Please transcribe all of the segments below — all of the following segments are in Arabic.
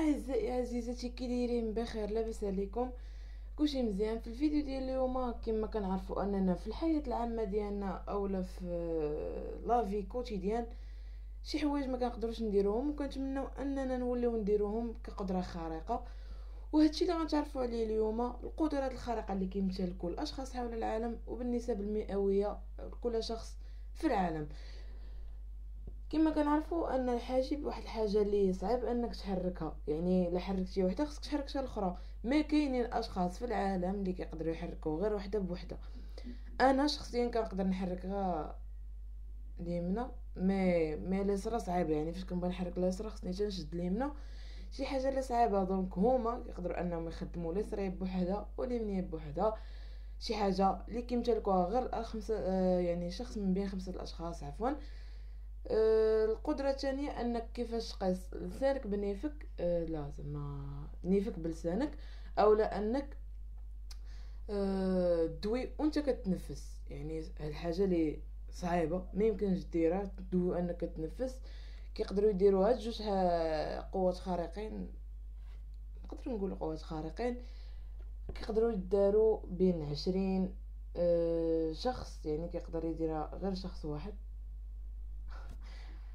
أعزائي عزيزتي، كي دايرين؟ بخير؟ لاباس عليكم؟ كلشي مزيان؟ في الفيديو ديال اليوم كما كنعرفوا اننا في الحياه العامه ديالنا اولا في لافي كوتيديان شي حوايج ما كنقدروش نديروهم، وكنتمنوا اننا نوليو نديروهم كقدره خارقه. وهادشي اللي غنتعرفوا عليه اليوم، القدرات الخارقه اللي كيمتلكوا الاشخاص حول العالم وبالنسب المئويه لكل شخص في العالم. كما كنعرفوا ان الحاجب واحد الحاجه اللي صعيب انك تحركها، يعني الا حركتي وحده خصك تحرك حتى الاخرى. ما كاينين اشخاص في العالم اللي كيقدروا يحركوا غير وحده بوحده. انا شخصيا كنقدر نحركها اليمنى، ما اليسرى صعيبه، يعني فاش كنبغي نحرك اليسرى خصني تنشد اليمنى. شي حاجه اللي صعيبه، دونك هما يقدروا انهم يخدموا اليسرى بوحدها واليمنى بوحدها. شي حاجه اللي كيمتلكوها غير الخمسه، يعني شخص من بين خمسه الاشخاص عفوا. القدرة الثانية انك كيفاش تقيس لسانك بنيفك، لا زعما نيفك بلسانك، او لا انك دوي وانت كتنفس. يعني هاد الحاجة اللي صعيبة ما يمكنش ديرها، تدوي انك كتنفس. كيقدروا يديروا هاد جوج قوات خارقين، نقدروا نقول قوات خارقين كيقدروا يداروا بين 20 شخص. يعني كيقدر يديرها غير شخص واحد،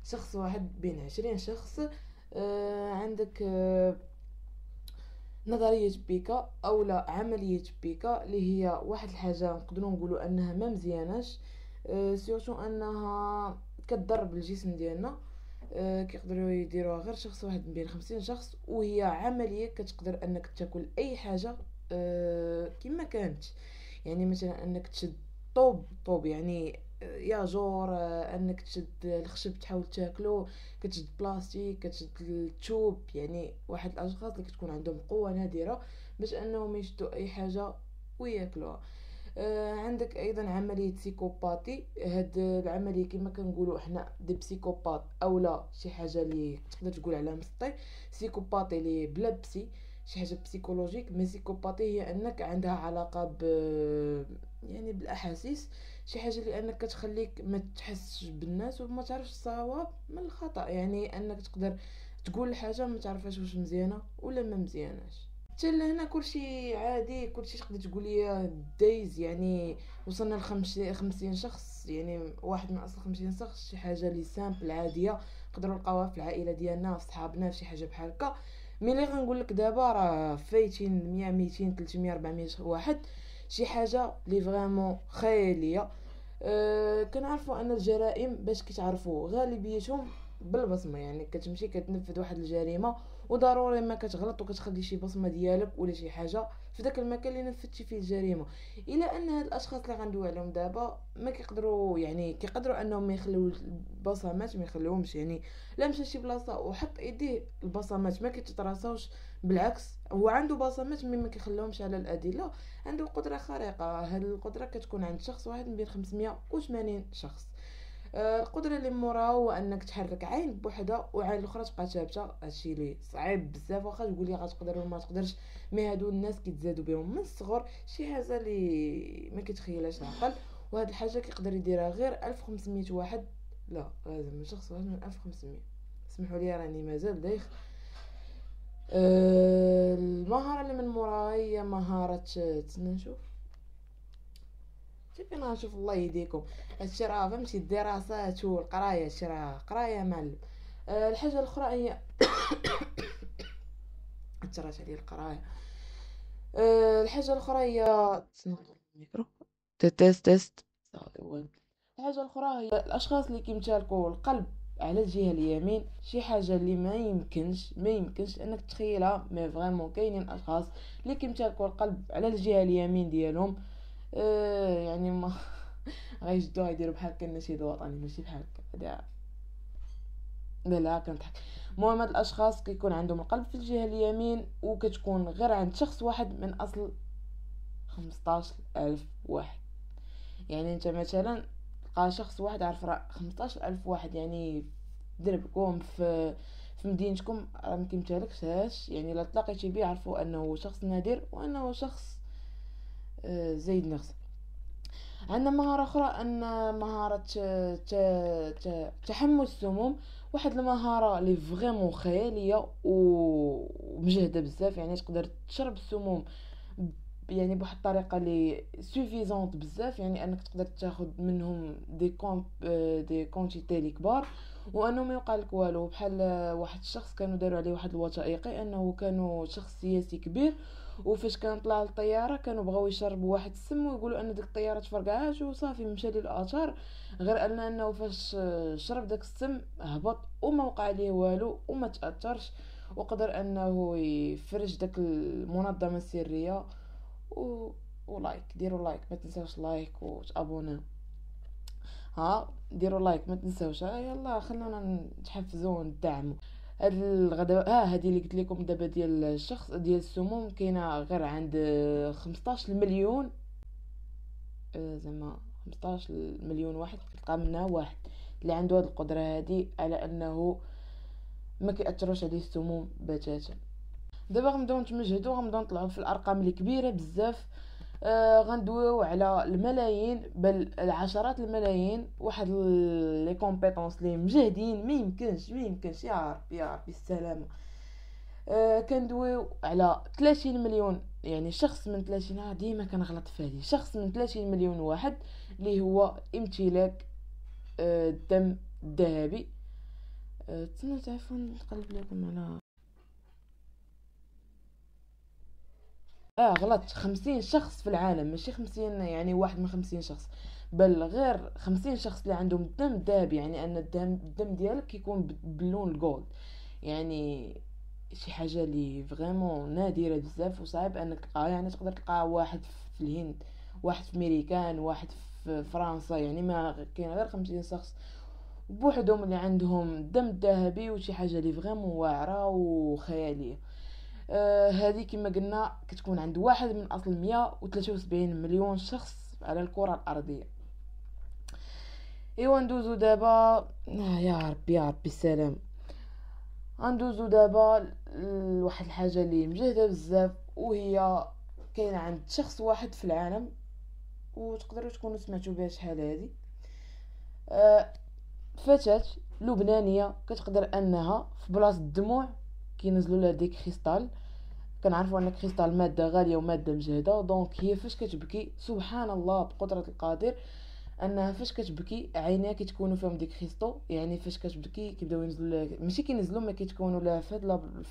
شخص واحد بين 20 شخص. عندك نظرية بيكا او لا عملية بيكا، اللي هي واحد الحاجة نقدروا نقولوا انها ما مزياناش، سيرتو انها كتضرب الجسم ديالنا. كيقدروا يديروها غير شخص واحد بين 50 شخص، وهي عملية كتقدر انك تاكل اي حاجة كما كانت. يعني مثلا انك تشد طوب يعني يا جور، انك تشد الخشب تحاول تاكلو، كتشد بلاستيك، كتشد التوب. يعني واحد الاشخاص اللي كتكون عندهم قوه نادره باش انهم يشدوا اي حاجه وياكلوها. عندك ايضا عمليه سيكوباتي. هاد العمليه كما كنقولوا احنا دي بسيكوبات او لا شي حاجه اللي تقدر تقول عليها مسطي. سيكوباتي اللي بلا بسي، شي حاجه بسيكولوجيك. مي سيكوباتي هي انك عندها علاقه يعني بالاحاسيس، شي حاجه اللي انك كتخليك ما تحسش بالناس وما تعرفش الصواب من الخطا. يعني انك تقدر تقول الحاجه ما تعرفهاش واش مزيانه ولا ما مزياناش. حتى لهنا كلشي عادي، كلشي تقدر تقول لي دايز. يعني وصلنا خمسين شخص، يعني واحد من اصل 50 شخص، شي حاجه لي سامبل عاديه نقدروا نلقاوها في العائله ديالنا، في صحابنا، في شي حاجه بحال هكا. ملي غنقول لك دابا راه فايتين 100 200 300 400 واحد، شي حاجه لي فريمون خياليه. كنعرفوا ان الجرائم باش كيتعرفوا غالبيتهم بالبصمه. يعني كتمشي كتنفذ واحد الجريمه وضروري ما كتغلط وكتخلي شي بصمه ديالك ولا شي حاجه في داك المكان اللي نفذتي فيه الجريمه. الا ان هاد الاشخاص اللي غندوي عليهم دابا ما كيقدروا، يعني كيقدروا انهم ما يخليو البصمات، ما يخليوهمش. يعني لا مشى شي بلاصه وحط ايديه، البصمات ما كيتطراساوش، بالعكس هو عنده بصمات مما ما كيخليهمش على الادله. عنده قدره خارقه. هاد القدره كتكون عند شخص واحد من بين 580 شخص. القدره اللي موراها هو انك تحرك عين بوحدها وعين الاخرى تبقى ثابته. هادشي اللي صعيب بزاف، واخا تقول لي غتقدر ولا ما تقدرش، مي هادو الناس كيتزادوا بهم من الصغر، شي حاجه اللي ما كيتخيلهاش العقل. وهاد الحاجه كيقدر يديرها غير 1500 واحد، لا لازم شخص واحد من 1500. اسمحوا لي راني مازال دايخ. المهاره اللي من موراها هي مهاره، تسنى نشوف، كيف انا نشوف الله يهديكم. هادشي راه فهمتي الدراسات والقرايه، هادشي راه قرايه معلم. الحاجه الاخرى هي اثرت علي القرايه. الحاجه الاخرى هي الميكرو، تيست. الحاجه الاخرى هي الاشخاص اللي كيمتلكوا القلب على الجهه اليمين. شي حاجه اللي ما يمكنش انك تخيلها، مي فريمون كاينين اشخاص اللي كيمتلكوا القلب على الجهه اليمين ديالهم. يعني ما غيجدوها يديروا بحال كان نشيد وطني، ماشي بحال هكا. لا كنضحك. المهم هاد الاشخاص كيكون عندهم القلب في الجهه اليمين، وكتكون غير عند شخص واحد من اصل 15,000 واحد. يعني انت مثلا تلقى شخص واحد عارف راه 15,000 واحد، يعني دربكم في مدينتكم راه مكيمتالكش. يعني لا تلاقيتي بيه عرفوا انه شخص نادر وانه شخص زايد نفسه. عندنا مهارة أخرى، أن مهارة تحمل السموم. واحد المهاره اللي فريمون خياليه ومجهده بزاف. يعني تقدر تشرب السموم يعني بواحد الطريقه اللي سوفيزونت بزاف، يعني انك تقدر تاخذ منهم دي كونتيتي لي كبار وانه ما يوقع لك والو. بحال واحد الشخص كانوا داروا عليه واحد الوثائقي انه كانوا شخص سياسي كبير، وفاش كان طلع الطياره كانوا بغاو يشربوا واحد السم ويقولوا ان ديك الطياره تفرقعات وصافي مشى ليه الاثار، غير انه فاش شرب داك السم هبط وما وقع ليه والو وما تاثرش، وقدر انه يفرج داك المنظمه السريه. و... ولايك، ديروا لايك، ما تنساوش لايك وتابونا. ها ديروا لايك ما تنساوش. يلا خلونا نتحفزوا وندعموا هاد الغدا. هادي اللي قلت لكم دابا ديال الشخص ديال السموم كاينه غير عند 15 مليون، زعما 15 مليون واحد تلقى منها واحد اللي عنده هاد القدره هادي على انه ما كيأثروش عليه السموم بتاتا. دابا غنبداو نتمجهدوا، غنبداو نطلعوا في الارقام اللي كبيره بزاف. غندويو على الملايين بل العشرات الملايين واحد لي كومبيتونس لي مجهدين. ما يمكنش يا ربي يا ربي السلامه. كندويو على 30 مليون، يعني شخص من 30، ديما كنغلط في هذه، شخص من 30 مليون واحد اللي هو امتلاك الدم الذهبي. تسنى تعرفوا نقلب لكم على غلط، 50 شخص في العالم، ماشي 50 يعني واحد من 50 شخص، بل غير 50 شخص اللي عندهم الدم الذهبي. يعني ان الدم ديالك كيكون باللون الجولد، يعني شي حاجه اللي فريمون نادره بزاف وصعب انك تلقاها. يعني تقدر تلقى واحد في الهند، واحد في امريكان، واحد في فرنسا، يعني ما كاين غير 50 شخص بوحدهم اللي عندهم الدم الذهبي، وشي حاجه اللي فريمون واعره وخياليه. هذه كما قلنا كتكون عند واحد من اصل 173 مليون شخص على الكره الارضيه. ايوا ندوزو دابا يا ربي يا ربي السلام. غندوزو دابا لواحد الحاجه اللي مجهده بزاف، وهي كاينه عند شخص واحد في العالم، وتقدروا تكونوا سمعتوا بها شحال هذه. فتاة لبنانيه كتقدر انها في بلاصه الدموع كينزلوا لها ديك كريستال. كنعرفوا ان كريستال ماده غاليه وماده مجهده، دونك هي فاش كتبكي سبحان الله بقدره القادر انها فاش كتبكي عينيها كيتكونوا فيهم ديك كريستو. يعني فاش كتبكي كيبداو ينزلوا لها، ماشي كينزلوا، ما كيتكونوا لها في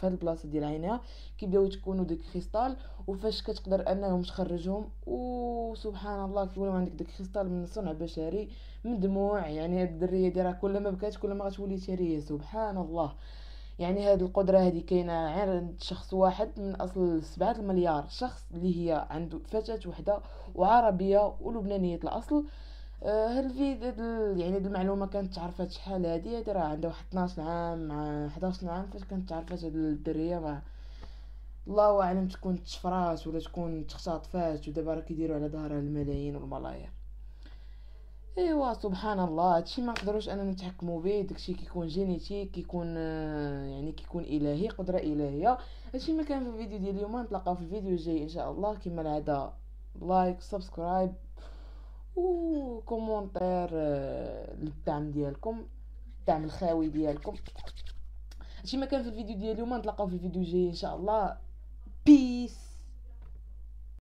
هاد البلاصه ديال عينيها كيبداو يتكونوا ديك كريستال. وفاش كتقدر انهم تخرجهم وسبحان الله كيولوا عندك ديك كريستال من صنع بشري من دموع. يعني هاد الدريه دي راه كل ما بكات كل ما غتولي ثريه سبحان الله. يعني هذه القدره هذه كاينه عند شخص واحد من اصل 7 المليار شخص، اللي هي عنده فتاه وحده وعربيه ولبنانيه الاصل. هاد الفيديو يعني هاد المعلومه كانت تعرفات شحال هادي راه عندها واحد 12 عام مع 11 عام فاش كانت تعرفات هاد الدريه. ما الله اعلم تكون تشفرات ولا تكون تختطفات، ودابا راه كيديروا على ظهرها الملايين والملايير. ايوا سبحان الله، هادشي ما نقدروش اننا نتحكموا به، داكشي كيكون جينيتيك، كيكون يعني كيكون الهي، قدره الهيه. هادشي ما كان في الفيديو ديال اليوم، نتلاقاو في الفيديو الجاي ان شاء الله. كما العاده لايك سبسكرايب وكومونتير للدعم ديالكم، الدعم الخاوي ديالكم. هادشي ما كان في الفيديو ديال اليوم، نتلاقاو في الفيديو الجاي ان شاء الله. بيس.